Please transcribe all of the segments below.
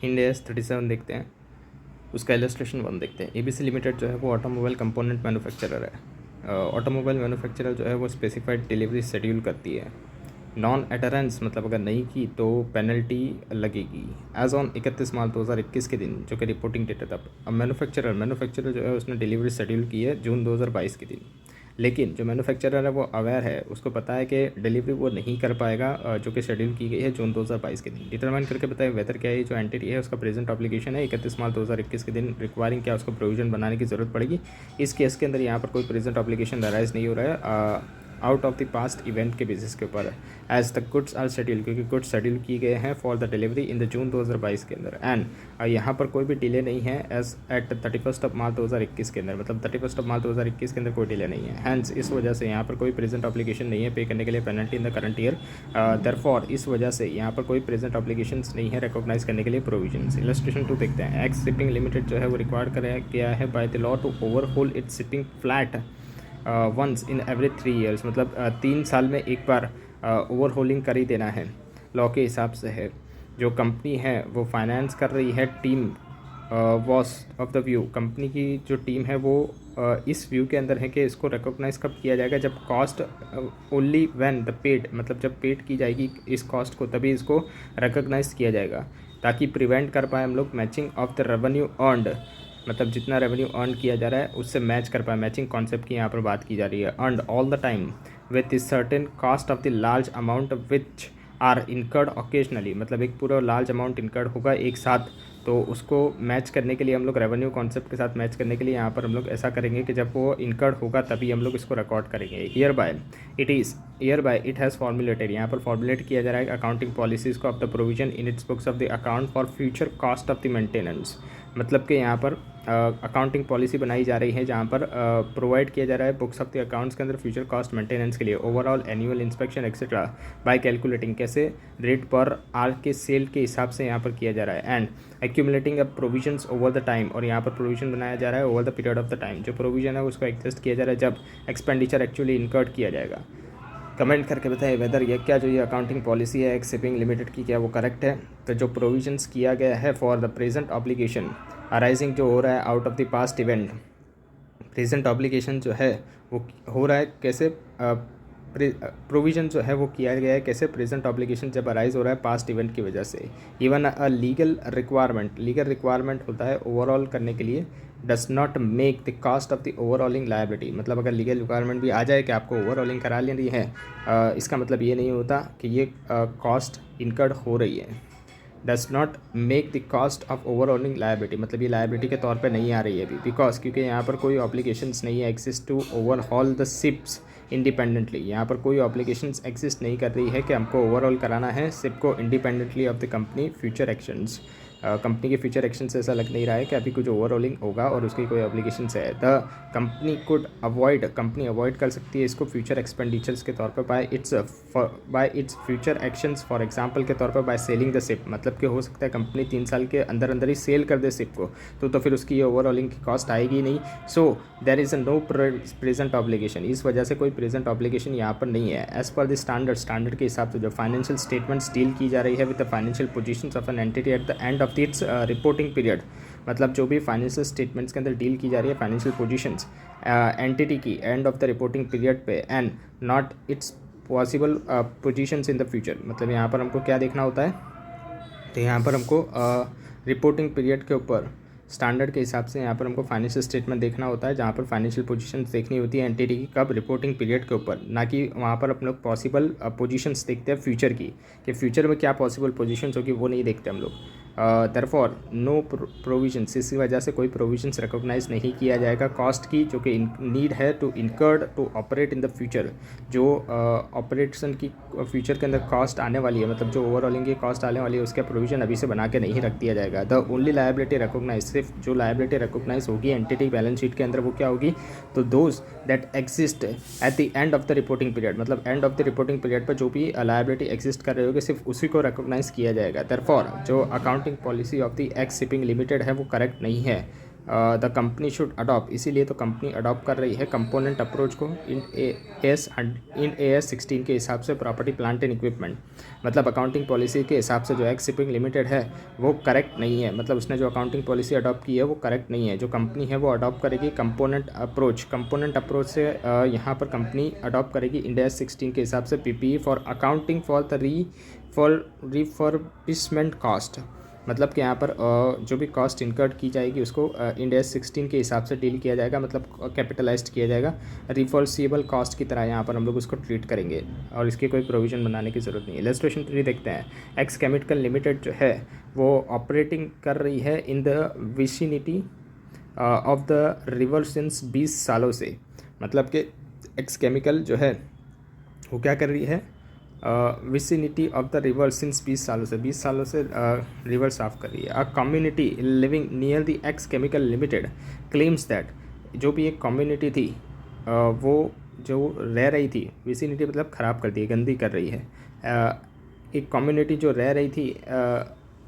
End AS 37 देखते हैं, उसका इलस्ट्रेशन 1 देखते हैं। ABC लिमिटेड जो है वो ऑटोमोबाइल कंपोनेंट मैन्युफैक्चरर है। ऑटोमोबाइल मैन्युफैक्चरर जो है वो स्पेसिफाइड डिलीवरी शेड्यूल करती है। नॉन एडरेंस मतलब अगर नहीं की तो पेनल्टी लगेगी। एज ऑन 31 मार्च 2021 के दिन, जो कि रिपोर्टिंग डेट है तब, अब मैन्युफैक्चरर जो है उसने डिलीवरी शेड्यूल की है जून 2022 के दिन। लेकिन जो मैन्युफैक्चरर है वो अवेयर है, उसको पता है कि डिलीवरी वो नहीं कर पाएगा जो कि शेड्यूल की गई है जून 2022 के दिन। डिटरमाइन करके बताए वेदर क्या है जो एंटिटी है उसका प्रेजेंट ऑब्लिगेशन है 31 मार्च 2021 के दिन रिक्वायरिंग क्या उसको प्रोविजन बनाने की ज़रूरत पड़ेगी। इस केस के अंदर यहाँ पर कोई प्रेजेंट ऑब्लिगेशन अराइज नहीं हो रहा है out of the past event के बेसिस के ऊपर, as the goods are schedule, क्योंकि गुड्स शेड्यूल किए गए हैं for the delivery in the June 2022 के अंदर। एंड यहाँ पर कोई भी डिले नहीं है एज एट 31 मार्च 2021 के अंदर, मतलब 31 मार्च 2021 के अंदर कोई डिले नहीं है। हैंस इस वजह से यहाँ पर कोई प्रेजेंट ऑब्लिगेशन नहीं है पे करने के लिए penalty in the current year. Therefore इस वजह से यहाँ पर कोई प्रेजेंट ऑब्लिगेशंस नहीं है रिकॉग्नाइज करने के लिए प्रोविजंस। इलस्ट्रेशन 2 देखते हैं। एक्स शिपिंग लिमिटेड जो है वो रिक्वायर्ड कराया गया है by the law to overhaul its shipping flat once in every 3 years, मतलब 3 साल में एक बार ओवरहोलिंग कर ही देना है, लॉ के हिसाब से है। जो कंपनी है वो फाइनेंस कर रही है team was of the view, company की जो टीम है वो इस व्यू के अंदर है कि इसको रिकॉग्नाइज कब किया जाएगा, जब cost only when the paid, मतलब जब पेड की जाएगी इस कॉस्ट को तभी इसको रिकॉग्नाइज किया जाएगा, ताकि प्रिवेंट कर पाए हम लोग matching of the revenue earned, मतलब जितना रेवेन्यू अर्न किया जा रहा है उससे मैच कर पाए। मैचिंग कॉन्सेप्ट की यहाँ पर बात की जा रही है। Earned all the time with certain cost of the large amount which are incurred occasionally, मतलब एक पूरा लार्ज अमाउंट इनकर्ड होगा एक साथ, तो उसको मैच करने के लिए हम लोग रेवेन्यू कॉन्सेप्ट के साथ मैच करने के लिए यहाँ पर हम लोग ऐसा करेंगे कि जब वो इनकर्ड होगा तभी हम लोग इसको रिकॉर्ड करेंगे। Year by it has formulated, यहाँ पर फॉर्मुलेट किया जा रहा है अकाउंटिंग पॉलिसीज़ को of the provision in its books of the account for future cost of the maintenance, मतलब कि यहाँ पर अकाउंटिंग पॉलिसी बनाई जा रही है जहाँ पर प्रोवाइड किया जा रहा है बुक्स ऑफ द अकाउंट्स के अंदर फ्यूचर कॉस्ट मेंटेनेंस के लिए, overall annual inspection etcetera bye calculating, कैसे रेट पर आर के सेल के हिसाब से यहाँ पर किया जा रहा है। And accumulating a provisions over the time, और यहाँ पर प्रोविजन बनाया जा रहा है over the period of the time, जो प्रोविजन है उसको एडजस्ट किया जा रहा है जब एक्सपेंडिचर एक्चुअली इनकर्ड किया जाएगा। कमेंट करके बताइए वेदर ये क्या जो ये अकाउंटिंग पॉलिसी है एक्स शिपिंग लिमिटेड की क्या वो करेक्ट है। तो जो प्रोविजंस किया गया है for the present obligation arising जो हो रहा है out of the past event, present obligation जो है वो हो रहा है कैसे, प्रोविज़न जो है वो किया गया है कैसे, प्रेजेंट ऑब्लिगेशन जब अराइज हो रहा है पास्ट इवेंट की वजह से। इवन अ लीगल रिक्वायरमेंट होता है ओवरऑल करने के लिए, does not make the cost of the overhauling liability, मतलब अगर लीगल रिक्वायरमेंट भी आ जाए कि आपको ओवरऑलिंग करा लेनी है, इसका मतलब ये नहीं होता कि ये कॉस्ट इनकर्ड हो रही है। Does not make the cost of overhauling liability, मतलब ये लायबिलिटी के तौर पे नहीं आ रही है अभी, बिकॉज क्योंकि यहाँ पर कोई ऑब्लिगेशंस नहीं है exist to overhaul the ships independently, यहाँ पर कोई ऑब्लिगेशंस एग्जिस्ट नहीं कर रही है कि हमको ओवरऑल कराना है शिप को independently of the company future actions. Company के फ्यूचर एक्शन से ऐसा लग नहीं रहा है कि अभी कुछ ओवरऑलिंग होगा और उसकी कोई ऑब्लिगेशंस है। द कंपनी अवॉइड कर सकती है इसको फ्यूचर एक्सपेंडिचर्स के तौर पर bye its future actions, for example के तौर पर बाय सेलिंग द शिप, मतलब कि हो सकता है कंपनी 3 साल के अंदर अंदर ही सेल कर दे शिप को, तो फिर उसकी ये ओवरऑलिंग की कॉस्ट आएगी नहीं। So there is a no present obligation, इस वजह से कोई प्रेजेंट ऑब्लिगेशन यहाँ पर नहीं है। एज पर द स्टैंडर्ड के हिसाब से जो फाइनेंशियल स्टेटमेंट्स डील की जा रही है with the financial positions of an entity eight the end of its reporting period, मतलब जो भी फाइनेंशियल स्टेटमेंट्स के अंदर डील की जा रही है फाइनेंशियल पोजीशंस एंटिटी की end of the reporting period पे, and not its possible positions in the future, मतलब यहाँ पर हमको क्या देखना होता है, तो यहाँ पर हमको रिपोर्टिंग पीरियड के ऊपर स्टैंडर्ड के हिसाब से यहाँ पर हमको फाइनेंशियल स्टेटमेंट देखना होता है, जहाँ पर फाइनेंशियल पोजीशंस देखनी होती है एंटिटी की कब, रिपोर्टिंग पीरियड के ऊपर, ना कि वहाँ पर अपन लोग पॉसिबल पोजीशंस देखते हैं फ्यूचर की, कि फ्यूचर में क्या पॉसिबल पोजीशंस होगी वो नहीं देखते हम लोग। देयरफॉर नो प्रोविजंस, इसी वजह से कोई प्रोविजंस रिकॉग्नाइज नहीं किया जाएगा कॉस्ट की जो कि नीड है to incurred to operate in the future, जो ऑपरेशन की फ्यूचर के अंदर कॉस्ट आने वाली है, मतलब जो ओवरऑलिंग की कॉस्ट आने वाली है उसका प्रोविजन अभी से बना के नहीं रख दिया जाएगा। द ओनली लायबिलिटी रिकॉग्नाइज, सिर्फ जो लायबिलिटी रिकॉग्नाइज होगी एंटिटी बैलेंस शीट के अंदर वो क्या होगी, तो those that exist at the end of the reporting period, मतलब end of the reporting period पर जो भी लायबिलिटी एग्जिस्ट कर रही होगी सिर्फ उसी को रिकॉग्नाइज किया जाएगा। देयरफॉर जो accounting policy of the x shipping limited है वो करेक्ट नहीं है, द कंपनी शुड अडॉप्ट, इसीलिए तो कंपनी अडॉप्ट कर रही है कंपोनेंट अप्रोच को इन AS 16 के हिसाब से प्रॉपर्टी प्लांट एंड इक्विपमेंट। मतलब अकाउंटिंग पॉलिसी के हिसाब से जो एक्स शिपिंग लिमिटेड है वो करेक्ट नहीं है, मतलब उसने जो अकाउंटिंग पॉलिसी अडॉप्ट की है वो करेक्ट नहीं है। जो कंपनी है वो अडॉप्ट करेगी कंपोनेंट अप्रोच से यहाँ पर कंपनी अडॉप्ट करेगी इंडिया 16 के हिसाब से PPE for accounting for the refurbishment cost. मतलब कि यहाँ पर जो भी कॉस्ट इनकर्ड की जाएगी उसको इंडिया 16 के हिसाब से डील किया जाएगा, मतलब कैपिटलाइज्ड किया जाएगा। रिफोर्सिबल कॉस्ट की तरह यहाँ पर हम लोग उसको ट्रीट करेंगे और इसकी कोई प्रोविज़न बनाने की ज़रूरत नहीं है। इलस्ट्रेशन 3 देखते हैं। एक्स केमिकल लिमिटेड जो है वो ऑपरेटिंग कर रही है in the vicinity of the river since 20 सालों से। मतलब कि एक्स केमिकल जो है वो क्या कर रही है, vicinity of the river since 20 सालों से रिवर साफ कर रही है। A community living near the x chemical limited claims that, जो भी एक कम्युनिटी थी वो जो रह रही थी, विसिनिटी मतलब ख़राब कर दी है, गंदी कर रही है। एक कम्युनिटी जो रह रही थी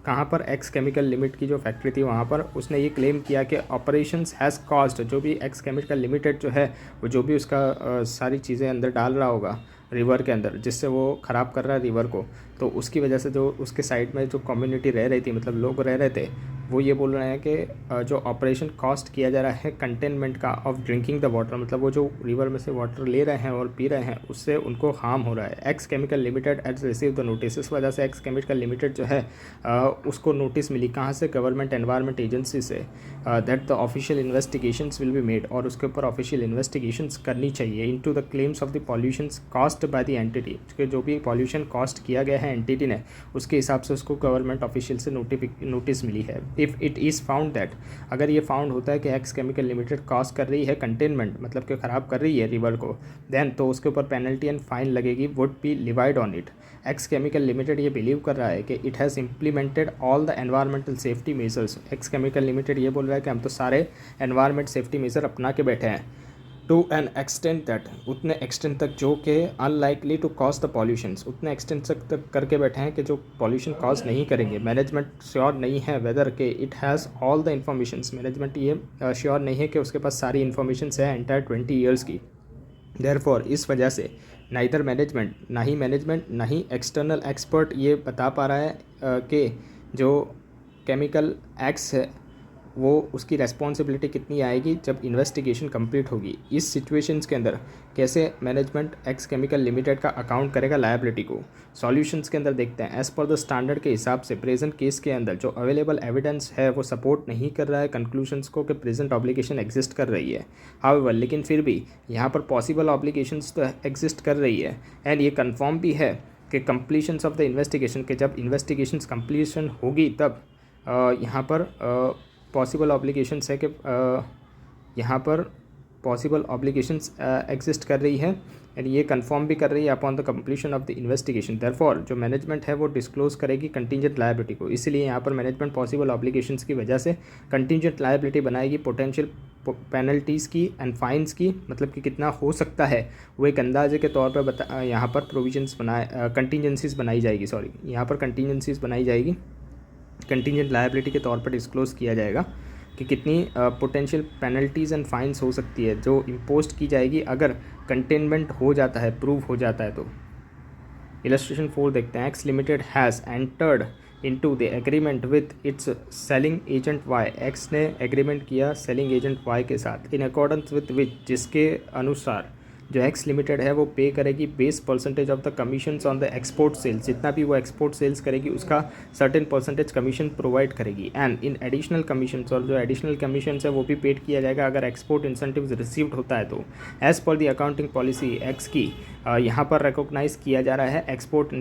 कहाँ पर, एक्स केमिकल लिमिट की जो फैक्ट्री थी वहाँ पर, उसने ये क्लेम किया कि ऑपरेशंस हैज़ कॉस्ट, जो भी एक्स केमिकल लिमिटेड जो है वो जो भी उसका सारी चीज़ें अंदर डाल रहा होगा रिवर के अंदर, जिससे वो ख़राब कर रहा है रिवर को, तो उसकी वजह से जो उसके साइड में जो कम्युनिटी रह रही थी, मतलब लोग रह रहे थे, वो ये बोल रहे हैं कि जो ऑपरेशन कॉस्ट किया जा रहा है कंटेनमेंट का ऑफ ड्रिंकिंग द वाटर, मतलब वो जो रिवर में से वाटर ले रहे हैं और पी रहे हैं उससे उनको हार्म हो रहा है। X chemical limited has received the notice, इस वजह से एक्स केमिकल लिमिटेड जो है उसको नोटिस मिली कहाँ से, गवर्नमेंट एनवायरनमेंट एजेंसी से, that the official investigations will be made, और उसके ऊपर ऑफिशियल इन्वेस्टिगेशंस करनी चाहिए into the claims of the pollutions cost by the entity, जो भी पॉल्यूशन कॉस्ट किया गया है एंटिटी ने उसके हिसाब से उसको गवर्नमेंट ऑफिशियल से नोटिस मिली है। If it is found that, अगर ये फाउंड होता है कि एक्स केमिकल लिमिटेड कॉस्ट कर रही है कंटेनमेंट, मतलब कि ख़राब कर रही है रिवर को, देन तो उसके ऊपर पेनल्टी एंड फाइन लगेगी, would be levied on it. X chemical limited ये बिलीव कर रहा है कि it has implemented all the environmental safety measures. X chemical limited ये बोल रहा है कि हम तो सारे एनवायरमेंट सेफ्टी मेजर अपना के बैठे हैं, टू एन एक्सटेंट दैट, उतने एक्सटेंट तक जो कि unlikely to cause the pollutions, उतने एक्सटेंट तक करके बैठे हैं कि जो पॉल्यूशन कॉज नहीं करेंगे। मैनेजमेंट श्योर नहीं है वेदर के it has all the informations, management ये श्योर नहीं है कि उसके पास सारी इन्फॉर्मेशन है एंटायर 20 ईयर्स की। देयरफॉर इस वजह से नाइदर मैनेजमेंट, ना ही एक्सटर्नल एक्सपर्ट ये बता पा रहा है कि जो केमिकल एक्ट्स है वो उसकी रेस्पॉन्सिबिलिटी कितनी आएगी जब इन्वेस्टिगेशन कंप्लीट होगी। इस सिचुएशंस के अंदर कैसे मैनेजमेंट एक्स केमिकल लिमिटेड का अकाउंट करेगा लायबिलिटी को। सॉल्यूशंस के अंदर देखते हैं, एज़ पर द स्टैंडर्ड के हिसाब से प्रेजेंट केस के अंदर जो अवेलेबल एविडेंस है वो सपोर्ट नहीं कर रहा है कंक्लूशंस को कि प्रेजेंट ऑब्लिगेशन एग्जिस्ट कर रही है। हाउएवर, लेकिन फिर भी यहाँ पर पॉसिबल ऑब्लिगेशंस तो एग्जिस्ट कर रही है, एंड ये कन्फर्म भी है कि कंप्लीशंस ऑफ द इन्वेस्टिगेशन, के जब इन्वेस्टिगेशंस कंप्लीशन होगी तब यहाँ पर पॉसिबल ऑब्लिगेशंस है कि यहाँ पर पॉसिबल ऑब्लिगेशंस एग्जिस्ट कर रही है, एंड ये कंफर्म भी कर रही है upon the completion of the investigation. Therefore जो मैनेजमेंट है वो डिस्क्लोज करेगी कंटीजेंट लायबिलिटी को, इसीलिए यहाँ पर मैनेजमेंट पॉसिबल ऑब्लिगेशंस की वजह से कंटीजेंट लायबिलिटी बनाएगी, पोटेंशियल पेनल्टीज़ की एंड फाइन्स की, मतलब कि कितना हो सकता है वो एक अंदाजे के तौर पर यहाँ पर प्रोविजंस कंटीजेंसीज बनाई जाएगी, यहाँ पर कंटीजेंसीज बनाई जाएगी, कंटीजेंट लायबिलिटी के तौर पर डिस्क्लोज किया जाएगा कि कितनी पोटेंशियल पेनल्टीज़ एंड फाइन्स हो सकती है जो इम्पोज की जाएगी अगर कंटेनमेंट हो जाता है, प्रूव हो जाता है तो। इलस्ट्रेशन 4 देखते हैं। X limited has entered into the agreement with its selling agent Y, X ने एग्रीमेंट किया सेलिंग एजेंट वाई के साथ, इन अकॉर्डेंस विथ विच, जिसके अनुसार जो एक्स लिमिटेड है वो पे करेगी base percentage of the commissions on the export sales, जितना भी वो एक्सपोर्ट सेल्स करेगी उसका सर्टेन परसेंटेज कमीशन प्रोवाइड करेगी, एंड इन एडिशनल कमीशंस, और जो एडिशनल कमीशंस है वो भी पेड किया जाएगा अगर एक्सपोर्ट इंसेंटिव्स रिसीव्ड होता है तो। As per the accounting policy x की यहाँ पर रिकॉग्नाइज़ किया जा रहा है एक्सपोर्ट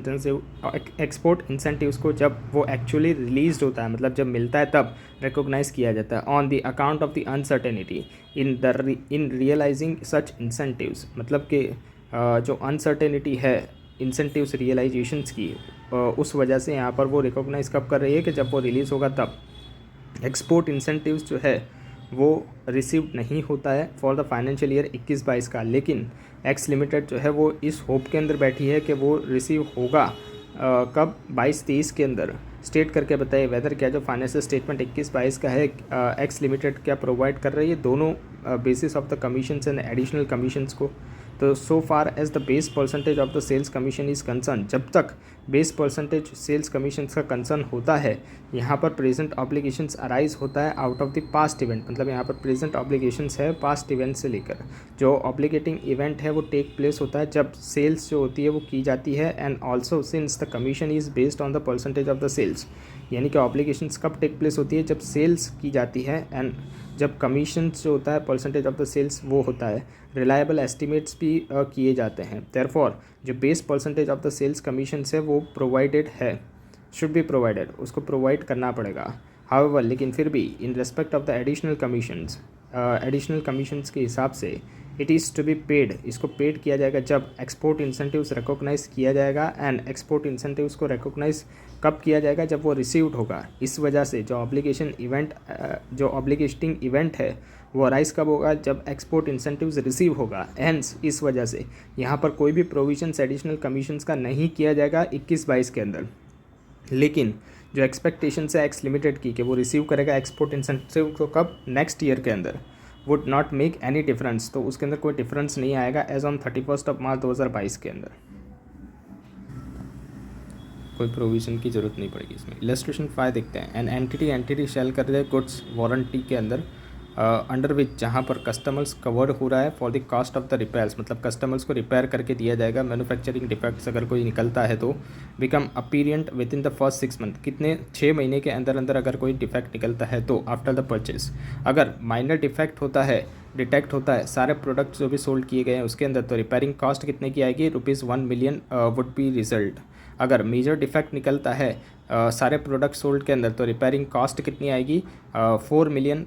इंसेंटिव्स को जब वो एक्चुअली रिलीज होता है, मतलब जब मिलता है तब रिकॉग्नाइज़ किया जाता है, on the account of the uncertainty in realising such incentives, मतलब कि जो अनसर्टेनिटी है इंसेंटिव्स रियलाइजेशंस की, उस वजह से यहाँ पर वो रिकॉग्नाइज़ कब कर रही है कि जब वो रिलीज़ होगा तब। एक्सपोर्ट इंसेंटिव्स जो है वो रिसीव नहीं होता है फॉर द फाइनेंशियल ईयर 21-22 का, लेकिन एक्स लिमिटेड जो है वो इस होप के अंदर बैठी है कि वो रिसीव होगा कब, 22-23 के अंदर। स्टेट करके बताइए वेदर क्या जो फाइनेंशियल स्टेटमेंट 21-22 का है एक्स लिमिटेड क्या प्रोवाइड कर रही है दोनों basis of the commissions and additional commissions को। तो so far as the base percentage of the sales commission is concern, जब तक बेस परसेंटेज सेल्स कमीशन का कंसर्न होता है यहाँ पर प्रेजेंट ऑब्लिगेशंस अराइज होता है out of the past event, मतलब यहाँ पर प्रेजेंट ऑब्लिगेशंस है पास्ट इवेंट से लेकर। जो ऑब्लिगेटिंग इवेंट है वो टेक प्लेस होता है जब सेल्स जो होती है वो की जाती है, and also since the commission is based on the percentage of the sales, यानी कि ऑब्लिगेशंस कब टेक प्लेस होती है जब सेल्स की जाती है, एंड जब कमीशन जो होता है परसेंटेज ऑफ द सेल्स वो होता है। रिलायबल एस्टिमेट्स भी किए जाते हैं। देयरफॉर जो base percentage of the sales commission है वो प्रोवाइडेड है, शुड बी प्रोवाइडेड, उसको प्रोवाइड करना पड़ेगा। हाउएवर लेकिन फिर भी in respect of the additional commissions के हिसाब से it is to be paid, इसको पेड किया जाएगा जब एक्सपोर्ट इंसेंटिव्स रिकॉग्नाइज किया जाएगा, एंड एक्सपोर्ट इंसेंटिव्स को रिकॉग्नाइज कब किया जाएगा जब वो रिसीव्ड होगा। इस वजह से जो ऑब्लिगेटिंग इवेंट है वो अराइज कब होगा जब एक्सपोर्ट इंसेंटिव्स रिसीव होगा। हेंस इस वजह से यहाँ पर कोई भी प्रोविजंस एडिशनल कमीशंस का नहीं किया जाएगा 21-22 के अंदर। लेकिन जो एक्सपेक्टेशन है एक्स लिमिटेड की कि वो रिसीव करेगा एक्सपोर्ट इंसेंटिव को कब, नेक्स्ट ईयर के अंदर, would not make any difference, तो उसके अंदर कोई डिफरेंस नहीं आएगा एज ऑन 31 मार्च 2022 के अंदर, कोई प्रोविज़न की ज़रूरत नहीं पड़ेगी इसमें। इलस्ट्रेशन 5 देखते हैं। एन एंटिटी शेल कर रहे गुड्स वारंटी के अंदर अंडर विच जहाँ पर कस्टमर्स कवर्ड हो रहा है for the cost of the repairs, मतलब कस्टमर्स को रिपेयर करके दिया जाएगा। मैन्युफैक्चरिंग डिफेक्ट्स अगर कोई निकलता है तो become apparent within the first 6 month, कितने 6 महीने के अंदर अंदर अगर कोई डिफेक्ट निकलता है तो आफ्टर द परचेज। अगर माइनर डिफेक्ट होता है, डिटेक्ट होता है सारे प्रोडक्ट्स जो भी सोल्ड किए गए हैं उसके अंदर, तो रिपेयरिंग कॉस्ट कितने की आएगी, ₹1 मिलियन वुड बी रिजल्ट। अगर मेजर डिफेक्ट निकलता है सारे प्रोडक्ट सोल्ड के अंदर, तो रिपेयरिंग कॉस्ट कितनी आएगी, 4 मिलियन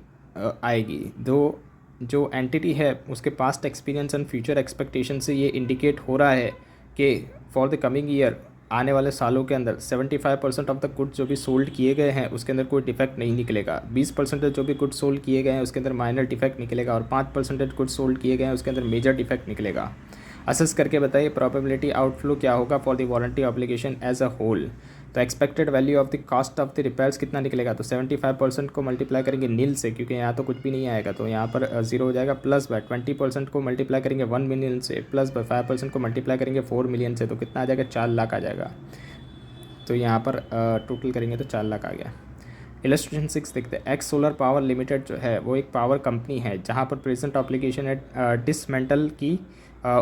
आएगी। दो जो एंटिटी है उसके past experience and future expectation से ये इंडिकेट हो रहा है कि फॉर द कमिंग ईयर, आने वाले सालों के अंदर 75% ऑफ द गुड्स जो भी सोल्ड किए गए हैं उसके अंदर कोई डिफेक्ट नहीं निकलेगा। 20% जो भी गुड्स सोल्ड किए गए हैं उसके अंदर माइनर डिफेक्ट निकलेगा, और 5% गुड्स सोल्ड किए गए हैं उसके अंदर मेजर डिफेक्ट निकलेगा। असेस करके बताइए प्रोबेबिलिटी आउटफ्लो क्या होगा for the warranty obligation as a whole. तो expected value of the cost of the repairs कितना निकलेगा, तो 75% को मल्टीप्लाई करेंगे नील से, क्योंकि यहाँ तो कुछ भी नहीं आएगा तो यहाँ पर 0 हो जाएगा, प्लस बाय 20% को मल्टीप्लाई करेंगे 1 मिलियन से, प्लस बाय 5% को मल्टीप्लाई करेंगे 4 मिलियन से, तो कितना आ जाएगा, 4 लाख आ जाएगा। तो यहाँ पर टोटल करेंगे तो 4 लाख आ गया। इलस्ट्रेशन 6 देखते हैं। एक्स सोलर पावर लिमिटेड जो है वो एक पावर कंपनी है जहाँ पर प्रेजेंट ऑब्लिगेशन है डिसमेंटल की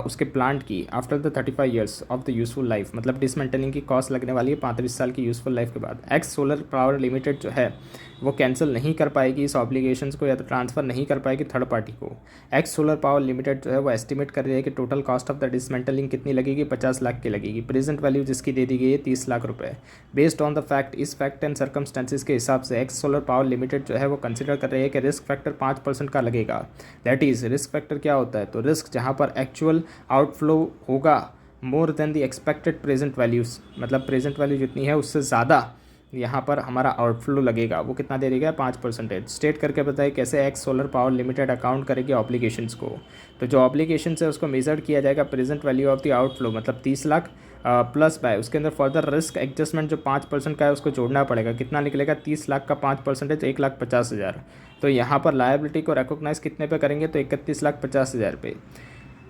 उसके प्लांट की after the 35 years of the useful life, मतलब डिसमेंटलिंग की कॉस्ट लगने वाली है 35 साल की यूज़फुल लाइफ के बाद। एक्स सोलर पावर लिमिटेड जो है वो कैंसिल नहीं कर पाएगी इस ऑब्लिगेशंस को, या तो ट्रांसफ़र नहीं कर पाएगी थर्ड पार्टी को। एक्स सोलर पावर लिमिटेड जो है वो एस्टिमेट कर रही है कि total cost of the dismantling कितनी लगेगी, 50 लाख की लगेगी। प्रेजेंट वैल्यू जिसकी दे दी गई है 30 लाख रुपये। बेस्ड ऑन द फैक्ट, इस फैक्ट एंड सर्कमस्टेंसेज के हिसाब से एक्स सोलर पावर लिमिटेड जो है वो कंसिडर कर रही है कि रिस्क फैक्टर 5% का लगेगा। दैट इज़ रिस्क फैक्टर क्या होता है, तो रिस्क जहाँ पर एक्चुअल आउटफ्लो होगा more than the expected present values, मतलब प्रेजेंट वैल्यू जितनी है उससे ज़्यादा यहाँ पर हमारा आउटफ्लो लगेगा, वो कितना दे देगा, 5%। स्टेट करके बताइए कैसे x solar power limited account करेगी ऑब्लिगेशंस को। तो जो ऑब्लिगेशंस है उसको मेजर किया जाएगा present value of the outflow, मतलब 30 लाख प्लस बाय उसके अंदर फर्दर रिस्क एडजस्टमेंट जो 5% का है उसको जोड़ना पड़ेगा। कितना निकलेगा, 30 लाख का 5% 1,50,000। तो यहाँ पर लायबिलिटी को रिकॉग्नाइज कितने पे करेंगे, तो 31,50,000 पे।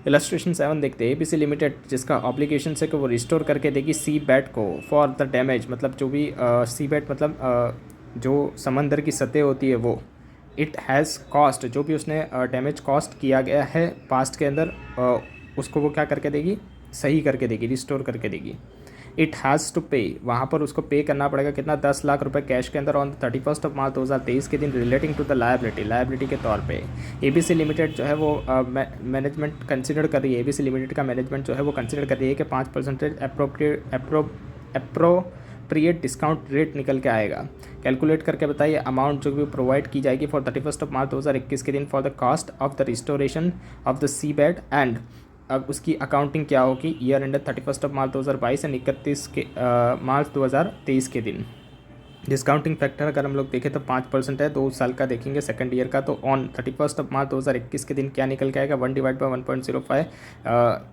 इलस्ट्रेशन 7 देखते हैं। एबीसी लिमिटेड जिसका ऑब्लिगेशन है कि वो रिस्टोर करके देगी सी बैट को फॉर द डैमेज, मतलब जो भी सी बैट मतलब जो समंदर की सतह होती है वो, इट हैज़ कॉस्ट, जो भी उसने डैमेज कॉस्ट किया गया है पास्ट के अंदर उसको वो क्या करके देगी, सही करके देगी, रिस्टोर करके देगी। इट हैज़ टू पे, वहाँ पर उसको पे करना पड़ेगा कितना, 10 लाख रुपए कैश के अंदर ऑन 31 मार्च 2023 के दिन रिलेटिंग टू द लायबिलिटी के तौर पे। एबीसी लिमिटेड जो है वो मैनेजमेंट कंसिडर कर रही है, एबीसी लिमिटेड का मैनेजमेंट जो है वो कंसिडर कर रही है कि 5% अप्रोप्रिएट डिस्काउंट रेट निकल के आएगा। कैलकुलेट करके बताइए अमाउंट जो भी प्रोवाइड की जाएगी फॉर 31 मार्च 2021 के दिन for the cost of the restoration of the sea bed, and अब उसकी अकाउंटिंग क्या होगी year ended 31 March 2022 and 31 March 2023 के दिन। डिस्काउंटिंग फैक्टर अगर हम लोग देखें तो 5% है, 2 साल का देखेंगे सेकंड ईयर का, तो ऑन 31 मार्च 2021 के दिन क्या निकल के आएगा, 1/1.05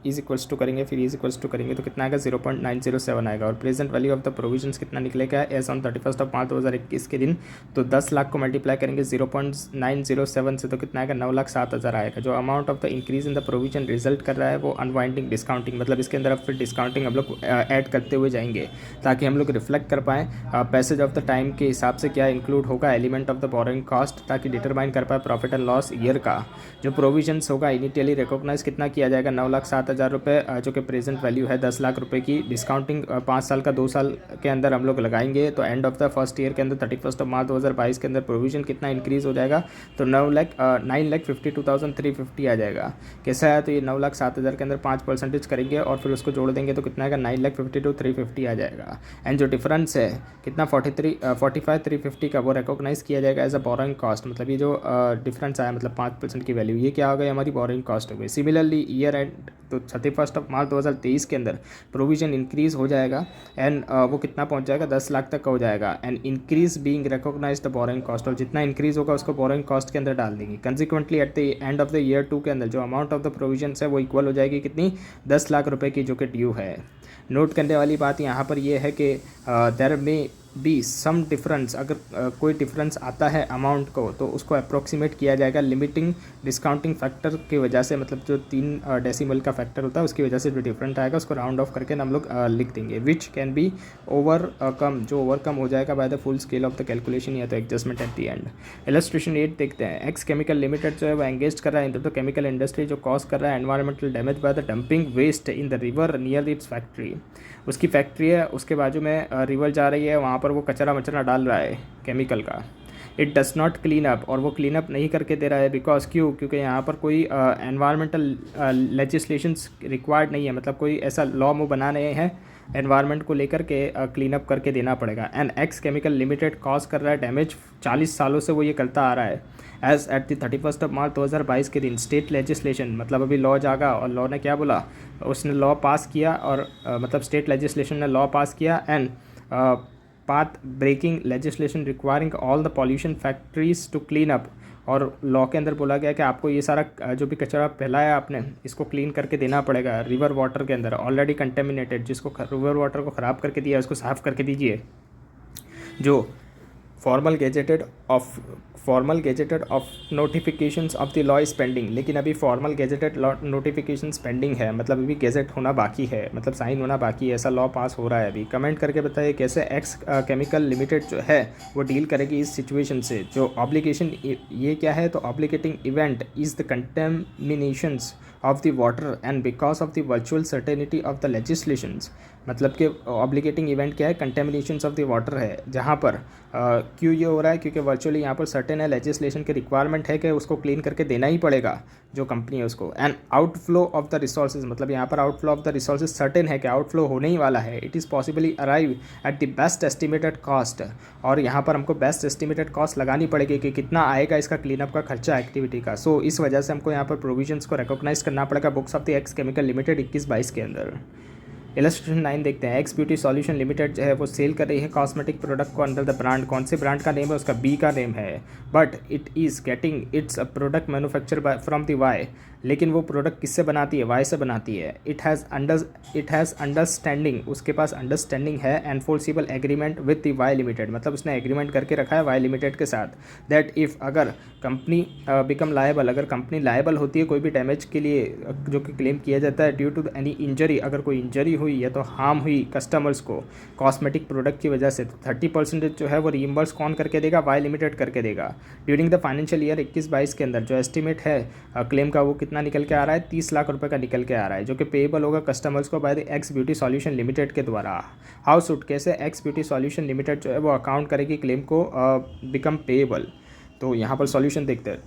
इज इक्वल्स टू करेंगे, फिर इज इक्वल्स टू करेंगे तो कितना आएगा, 0.907 आएगा। और present value of the provisions कितना निकलेगा एज ऑन 31 मार्च 2021 के दिन, तो 10 लाख को मल्टीप्लाई करेंगे 0.907 से तो कितना आएगा, 9,07,000 आएगा। जो amount of the increase in the provision result कर रहा है वो अनवाइंडिंग डिस्काउंटिंग, मतलब इसके अंदर अब फिर डिस्काउंटिंग हम लोग ऐड करते हुए जाएंगे ताकि हम लोग रिफ्लेक्ट कर पाएँ पैसेज ऑफ द टाइम के हिसाब से क्या इंक्लूड होगा element of the borrowing cost, ताकि डिटरमाइन कर पाए प्रॉफिट एंड लॉस ईयर का। जो प्रोविजंस होगा इनिशियली रिकॉग्नाइज कितना किया जाएगा, 9,07,000 रुपये, जो कि प्रेजेंट वैल्यू है 10 लाख रुपये की। डिस्काउंटिंग 5 साल का 2 साल के अंदर हम लोग लगाएंगे, तो and of the first year के अंदर 31 मार्च 2022 के अंदर प्रोविजन कितना इंक्रीज़ हो जाएगा, तो 9,52,350 आ जाएगा। कैसा है, तो ये 9,07,000 के अंदर 5% करेंगे और फिर उसको जोड़ देंगे तो कितना आएगा, 9,52,350 आ जाएगा। एंड जो डिफरेंस है कितना 45,350 का, वो रिकॉग्नाइज किया जाएगा एज अ बोरोइंग कॉस्ट। मतलब ये जो डिफरेंस आया, मतलब 5% की वैल्यू, ये क्या हो गई, हमारी बोरोइंग कॉस्ट हो गई। सिमिलरली ईयर एंड तो 31 मार्च 2023 के अंदर प्रोविजन इंक्रीज़ हो जाएगा एंड वो कितना पहुंच जाएगा, 10 लाख तक का हो जाएगा। And increase being recognised the borrowing cost, और जितना इंक्रीज़ होगा उसको बोरोइंग कॉस्ट के अंदर डाल देंगे। Consequently eight the end of the year 2 के अंदर जो अमाउंट ऑफ द प्रोविजन है वो इक्वल हो जाएगी कितनी, 10 लाख रुपये की, जो कि ड्यू है। नोट करने वाली बात यहाँ पर यह है कि देयर में बी सम डिफरेंस, अगर कोई डिफरेंस आता है अमाउंट को तो उसको अप्रोक्सीमेट किया जाएगा लिमिटिंग डिस्काउंटिंग फैक्टर की वजह से, मतलब जो 3 डेसिमल का फैक्टर होता है उसकी वजह से जो डिफरेंट आएगा उसको राउंड ऑफ करके हम लोग लिख देंगे, विच कैन बी ओवरकम, जो ओवरकम हो जाएगा by the full scale of the calculation या तो adjustment eight the and. Illustration 8 देखते हैं। एक्स केमिकल लिमिटेड जो है वो एंगेज कर रहा है इन द केमिकल इंडस्ट्री, जो कॉज कर रहा है environmental damage by the dumping waste in the river near its factory. उसकी फैक्ट्री है, उसके बाजू में रिवर जा रही है, वहाँ पर वो कचरा मचरा डाल रहा है केमिकल का। It does not clean up, और वो क्लीन अप नहीं करके दे रहा है बिकॉज क्योंकि यहाँ पर कोई एनवायरमेंटल लेजिस्लेशंस रिक्वायर्ड नहीं है, मतलब कोई ऐसा लॉ वो बना रहे हैं एनवायरनमेंट को लेकर के क्लीन अप करके देना पड़ेगा। And x chemical limited cause कर रहा है डैमेज, 40 सालों से वो ये करता आ रहा है। एज एट द 31 मार्च 2022 के दिन स्टेट लेजिस्लेशन, मतलब अभी लॉ जागा और लॉ ने क्या बोला, उसने लॉ पास किया और मतलब स्टेट लेजिस्लेशन ने लॉ पास किया and path breaking legislation requiring all the pollution factories to clean up. और लॉ के अंदर बोला गया कि आपको ये सारा जो भी कचरा फैलाया आपने इसको क्लीन करके देना पड़ेगा रिवर वाटर के अंदर, ऑलरेडी कंटेमिनेटेड, जिसको रिवर वाटर को ख़राब करके दिया उसको साफ़ करके दीजिए। जो formal gazetted of notifications of the law is pending, लेकिन अभी formal gazetted law notifications pending है, मतलब अभी गेजेट होना बाकी है, मतलब साइन होना बाकी है, ऐसा लॉ पास हो रहा है अभी। कमेंट करके बताइए कैसे एक्स केमिकल लिमिटेड जो है वो डील करेगी इस सिचुएशन से। जो ऑब्लिगेशन ये क्या है, तो obligating event is the contaminations of the water and because of the virtual certainty of the legislations, मतलब कि ऑब्लिगेटिंग इवेंट क्या है, कंटेमिनेशंस ऑफ द वाटर है, जहाँ पर क्यों ये हो रहा है, क्योंकि वर्चुअली यहाँ पर सर्टेन है, लेजिस्लेशन की रिक्वायरमेंट है कि उसको क्लीन करके देना ही पड़ेगा जो कंपनी है उसको। And outflow of the resources, मतलब यहाँ पर outflow of the resources certain है कि आउटफ्लो होने ही वाला है। It is possibly arrive at the best estimated cost, और यहाँ पर हमको बेस्ट एस्टिमेटेड कॉस्ट लगानी पड़ेगी कि कितना आएगा इसका क्लीनअप का खर्चा एक्टिविटी का। सो इस वजह से हमको यहाँ पर प्रोविजंस को रिकॉग्नाइज करना पड़ेगा books of the x chemical limited 21-22 के अंदर। इलस्ट्रेशन 9 देखते हैं। एक्स ब्यूटी सॉल्यूशन लिमिटेड जो है वो सेल कर रही है कॉस्मेटिक प्रोडक्ट को अंडर द ब्रांड, कौन से ब्रांड का नेम है, उसका बी का नेम है, but it is getting its product manufacture by from the Y, लेकिन वो प्रोडक्ट किससे बनाती है, वाई से बनाती है। इट हैज़ अंडरस्टैंडिंग, उसके पास अंडरस्टैंडिंग है enforceable agreement with the Y limited, मतलब उसने एग्रीमेंट करके रखा है वाई लिमिटेड के साथ, दैट इफ़ अगर कंपनी बिकम लायबल, अगर कंपनी लायबल होती है कोई भी डैमेज के लिए जो कि क्लेम किया जाता है ड्यू टू एनी इंजरी, अगर कोई इंजरी हुई या तो हार्म हुई कस्टमर्स को कॉस्मेटिक प्रोडक्ट की वजह से, तो 30% जो है वो रीइम्बर्स कौन करके देगा, वाई लिमिटेड करके देगा। ड्यूरिंग द फाइनेंशियल ईयर 21-22 के अंदर जो एस्टिमेट है क्लेम का वो कितना निकल के आ रहा है, 30 लाख रुपए का निकल के आ रहा है, जो कि पेएबल होगा कस्टमर्स को by the x beauty solution limited के द्वारा। हाउ शुड, कैसे एक्स ब्यूटी सॉल्यूशन लिमिटेड जो है वो अकाउंट करेगी क्लेम को बिकम पेएबल। तो यहाँ पर सॉल्यूशन देखते हैं।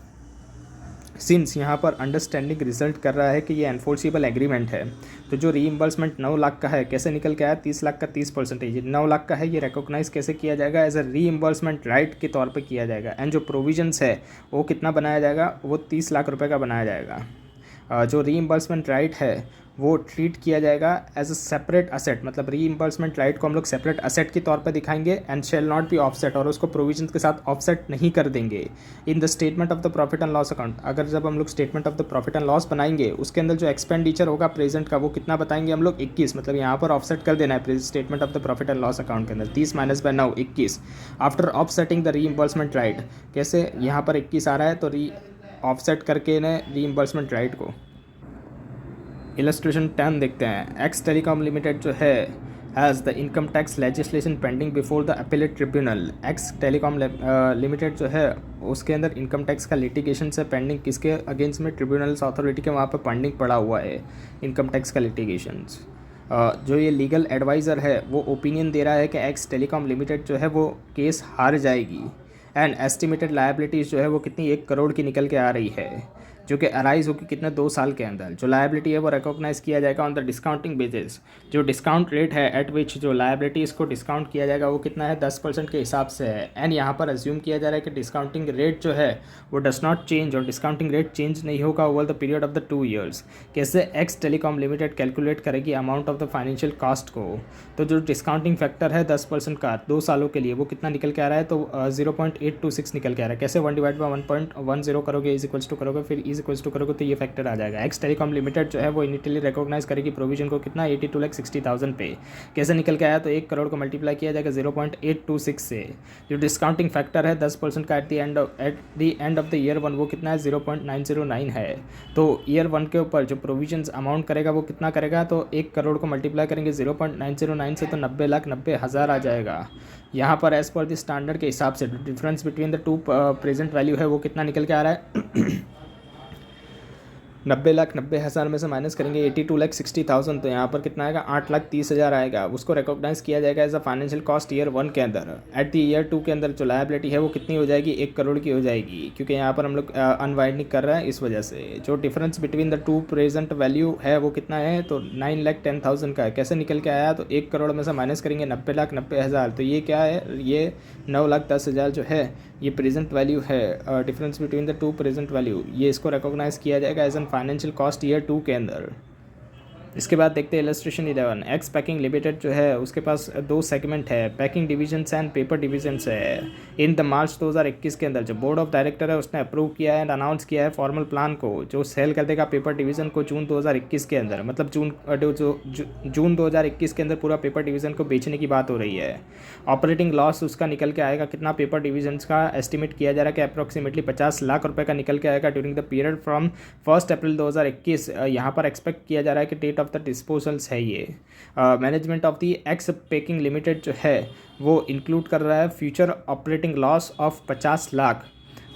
सिंस यहाँ पर अंडरस्टैंडिंग रिजल्ट कर रहा है कि ये एनफोर्सिबल एग्रीमेंट है, तो जो रीइम्बर्समेंट 9 लाख का है कैसे निकल के आया, 30 लाख का 30%, 9 लाख का है, ये रिकॉग्नाइज कैसे किया जाएगा, एज अ रीइम्बर्समेंट राइट के तौर पे किया जाएगा। एंड जो प्रोविजंस है वो कितना बनाया जाएगा, वो 30 लाख रुपए का बनाया जाएगा। जो रीइंबर्समेंट राइट है वो ट्रीट किया जाएगा एज अ सेपरेट असेट, मतलब रीइंबर्समेंट राइट को हम लोग सेपरेट असेट के तौर पर दिखाएंगे and shall not be offset, और उसको प्रोविजंस के साथ ऑफसेट नहीं कर देंगे in the statement of the profit and loss account. अगर जब हम लोग statement of the profit and loss बनाएंगे उसके अंदर जो एक्सपेंडिचर होगा प्रेजेंट का वो कितना बताएंगे हम लोग 21, मतलब यहाँ पर ऑफसेट कर देना है statement of the profit and loss account के अंदर 30 minus by 9 21 after offsetting the reimbursement right. कैसे यहाँ पर 21 आ रहा है तो ऑफसेट करके ने रीइंबर्समेंट राइट को। इलस्ट्रेशन 10 देखते हैं। एक्स टेलीकॉम लिमिटेड जो है has the income tax legislation pending before the appellate tribunal. X telecom limited जो है उसके अंदर इनकम टैक्स का लिटिगेशन से पेंडिंग किसके अगेंस्ट में, ट्रिब्यूनल्स अथॉरिटी के वहाँ पर पेंडिंग पड़ा हुआ है इनकम टैक्स का लिटिगेशंस। जो ये लीगल एडवाइज़र है वो ओपिनियन दे रहा है कि एक्स टेलीकॉम लिमिटेड जो है वो केस हार जाएगी एंड एस्टिमेटेड लायबिलिटीज़ जो है वो कितनी 1 करोड़ की निकल के आ रही है, जो कि अराइज होगी कितने 2 साल के अंदर। जो लायबिलिटी है वो रिकॉग्नाइज किया जाएगा ऑन द डिस्काउंटिंग बेसिस। जो डिस्काउंट रेट है एट विच जो लायबिलिटीज़ को डिस्काउंट किया जाएगा वो कितना है 10% के हिसाब से है। एंड यहाँ पर अज्यूम किया जा रहा है कि डिस्काउंटिंग रेट जो है वो डस नॉट चेंज, और डिस्काउंटिंग रेट चेंज नहीं होगा over the period of the 2 years. कैसे एक्स टेलीकॉम लिमिटेड कैलकुलेट करेगी amount of the financial cost को, तो जो डिस्काउंटिंग फैक्टर है 10% का 2 सालों के लिए वो कितना निकल के आ रहा है, तो 0.826 निकल के आ रहा है। कैसे 1 डिवाइड बाई 1.10 करोगे इज इक्वल्स टू करोगे, फिर इज इक्वल्स टू करोगे तो ये फैक्टर आ जाएगा। एक्स टेलीकॉम लिमिटेड जो है वो इनिशियली रिकॉग्नाइज करेगी प्रोविजन को कितना 82,60,000 पे। कैसे निकल के आया, तो 1 करोड़ को मल्टीप्लाई किया जाएगा 0.826 से। जो डिस्काउंटिंग फैक्टर है 10% का eight the end of the year 1 वो कितना है 0.909 है। तो ईयर 1 के ऊपर जो प्रोविजंस अमाउंट करेगा वो कितना करेगा, तो 1 करोड़ को मल्टीप्लाई करेंगे 0.909 से तो 90,90,000 आ जाएगा। यहाँ पर एज पर द स्टैंडर्ड के हिसाब से difference between the two present value है वो कितना निकल के आ रहा है 90,90,000 में से माइनस करेंगे 82,60,000, तो यहाँ पर कितना आएगा 8,30,000 आएगा। उसको रिकॉग्नाइज किया जाएगा as a financial cost year 1 के अंदर। एट दी ईयर 2 के अंदर जो लायबिलिटी है वो कितनी हो जाएगी 1 करोड़ की हो जाएगी, क्योंकि यहाँ पर हम लोग अनवाइंडिंग कर रहे हैं इस वजह से। जो difference between the two present value है वो कितना है, तो 9,10,000 का है। कैसे निकल के आया, तो 1 करोड़ में से माइनस करेंगे 90,90,000, तो ये क्या है, ये 9,10,000 जो है ये प्रेजेंट वैल्यू है, difference between the two present value, ये इसको रिकॉग्नाइज किया जाएगा as an financial cost year 2 के अंदर। इसके बाद देखते हैं इलस्ट्रेशन 11। एक्स पैकिंग लिमिटेड जो है उसके पास 2 सेगमेंट है, packing divisions and paper divisions है। इन द मार्च 2021 के अंदर जो बोर्ड ऑफ डायरेक्टर है उसने अप्रूव किया है एंड अनाउंस किया है फॉर्मल प्लान को, जो सेल कर देगा पेपर डिवीज़न को जून 2021 के अंदर, मतलब जून 2021 के अंदर पूरा पेपर डिवीज़न को बेचने की बात हो रही है। ऑपरेटिंग लॉस उसका निकल के आएगा कितना, पेपर डिवीजन्स का एस्टिमेट किया जा रहा है कि अप्रॉक्सीमेटली 50 लाख रुपये का निकल के आएगा ड्यूरिंग द पीरियड फ्रॉम 1 अप्रैल 2021। यहाँ पर एक्सपेक्ट किया जा रहा है कि डेट ऑफ द डिस्पोजल्स है ये। Management of the x packing limited जो है वो इंक्लूड कर रहा है future operating loss of 50 lakh,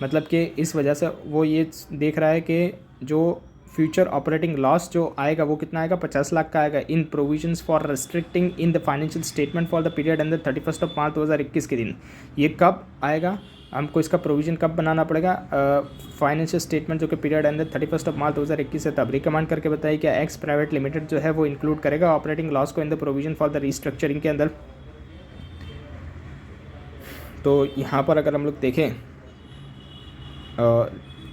मतलब कि इस वजह से वो ये देख रहा है कि जो फ्यूचर ऑपरेटिंग लॉस जो आएगा वो कितना आएगा 50 लाख का आएगा in provisions for restricting in the financial statement for the period end the 31 March 2021 के दिन। ये कब आएगा, हमको इसका प्रोविज़न कब बनाना पड़ेगा, फाइनेंशियल स्टेटमेंट जो कि पीरियड एंड 31 मार्च 2021 से तब रिकमेंड करके बताइए क्या एक्स प्राइवेट लिमिटेड जो है वो इंक्लूड करेगा ऑपरेटिंग लॉस को in the provision for the restructuring के अंदर। तो यहाँ पर अगर हम लोग देखें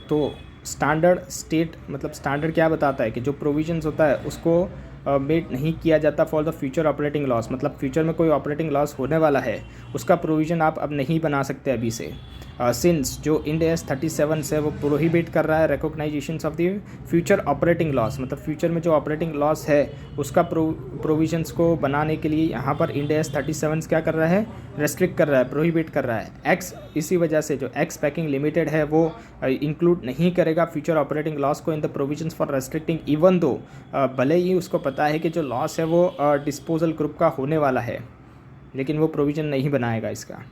तो स्टैंडर्ड स्टेट मतलब स्टैंडर्ड क्या बताता है कि जो प्रोविजंस होता है उसको मेड नहीं किया जाता for the future operating loss, मतलब फ्यूचर में कोई ऑपरेटिंग लॉस होने वाला है उसका प्रोविज़न आप अब नहीं बना सकते अभी से। सिंस जो इंड एस 37 से वो प्रोहिबिट कर रहा है recognisation of the future operating loss, मतलब फ्यूचर में जो ऑपरेटिंग लॉस है उसका प्रोविजंस को बनाने के लिए यहाँ पर इंड एस 37 क्या कर रहा है, रेस्ट्रिक्ट कर रहा है, प्रोहिबिट कर रहा है। एक्स इसी वजह से जो एक्स पैकिंग लिमिटेड है वो इंक्लूड नहीं करेगा फ्यूचर ऑपरेटिंग लॉस को in the provisions for restricting, even though भले ही उसको पता है कि जो लॉस है वो डिस्पोजल ग्रुप का होने वाला है, लेकिन वो प्रोविज़न नहीं बनाएगा इसका।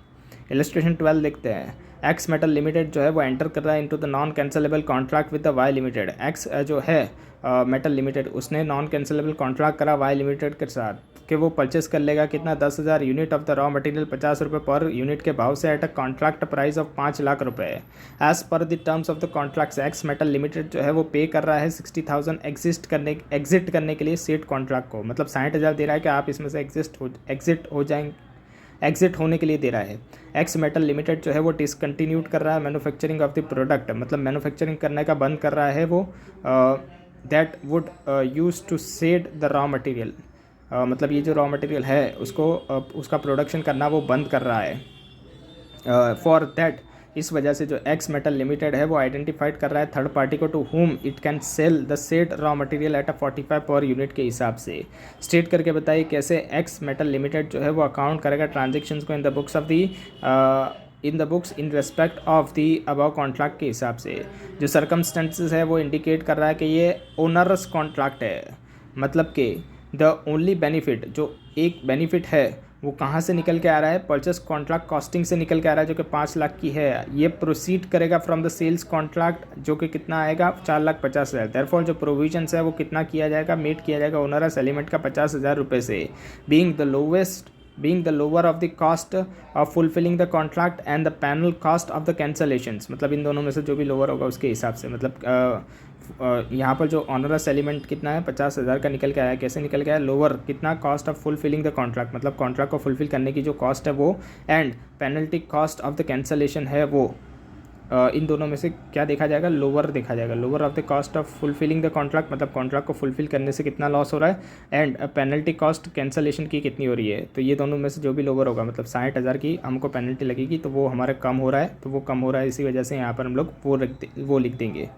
इलस्ट्रेशन 12 देखते हैं। एक्स मेटल लिमिटेड जो है वो एंटर कर रहा है into the non cancellable contract with the Y limited. X जो है मेटल लिमिटेड उसने नॉन कैंसलेबल कॉन्ट्रैक्ट करा वाई लिमिटेड के साथ कि वो परचेस कर लेगा कितना 10,000 unit of the raw material 50 रुपये पर यूनिट के भाव से at a contract price of 5 lakh रुपये। As per the terms of the contracts X metal limited जो है वो पे कर रहा है 60,000 एग्जिट करने के लिए सेट कॉन्ट्रैक्ट को, मतलब 60,000 दे रहा है कि आप इसमें से एग्जिट होने के लिए दे रहा है। एक्स मेटल लिमिटेड जो है वो डिसकंटिन्यूड कर रहा है मैन्युफैक्चरिंग ऑफ द प्रोडक्ट, मतलब मैन्युफैक्चरिंग करने का बंद कर रहा है वो that would use to said the raw material, मतलब ये जो रॉ मटेरियल है उसको उसका प्रोडक्शन करना वो बंद कर रहा है। फॉर दैट, इस वजह से जो एक्स मेटल लिमिटेड है वो आइडेंटिफाइड कर रहा है थर्ड पार्टी को to whom it can sell the said raw material at 45 per unit के हिसाब से। स्टेट करके बताइए कैसे एक्स मेटल लिमिटेड जो है वो अकाउंट करेगा ट्रांजेक्शन्स को in the books of the in the books in respect of the above contract के हिसाब से। जो सर्कमस्टेंसेस है वो इंडिकेट कर रहा है कि ये ओनरस कॉन्ट्रैक्ट है, मतलब कि द ओनली बेनिफिट, जो एक बेनिफिट है वो कहाँ से निकल के आ रहा है, परचेस कॉन्ट्रैक्ट कॉस्टिंग से निकल के आ रहा है जो कि 5 लाख की है। ये प्रोसीड करेगा फ्रॉम द सेल्स कॉन्ट्रैक्ट जो कि कितना आएगा 4,50,000। देयरफॉर जो प्रोविजंस है वो कितना किया जाएगा, मेट किया जाएगा ओनरस एलिमेंट का 50,000 रुपये से, being the lower of the cost of fulfilling the contract and the panel cost of the cancellations, मतलब इन दोनों में से जो भी लोअर होगा उसके हिसाब से। मतलब यहाँ पर जो ऑनरस एलिमेंट कितना है 50,000 का निकल के आया, कैसे निकल के आया, लोअर कितना cost of fulfilling the contract, मतलब कॉन्ट्रैक्ट को फुलफिल करने की जो कॉस्ट है वो, and penalty cost of the cancellation है वो। इन दोनों में से क्या देखा जाएगा, लोअर देखा जाएगा, lower of the cost of fulfilling the contract, मतलब कॉन्ट्रैक्ट को फुलफिल करने से कितना लॉस हो रहा है, एंड पेनल्टी कॉस्ट कैंसलेशन की कितनी हो रही है। तो ये दोनों में से जो भी लोअर होगा, मतलब 60,000 की हमको पेनल्टी लगेगी तो वो हमारे कम हो रहा है, तो वो कम हो रहा है, इसी वजह से यहाँ पर हम लोग वो लिख देंगे।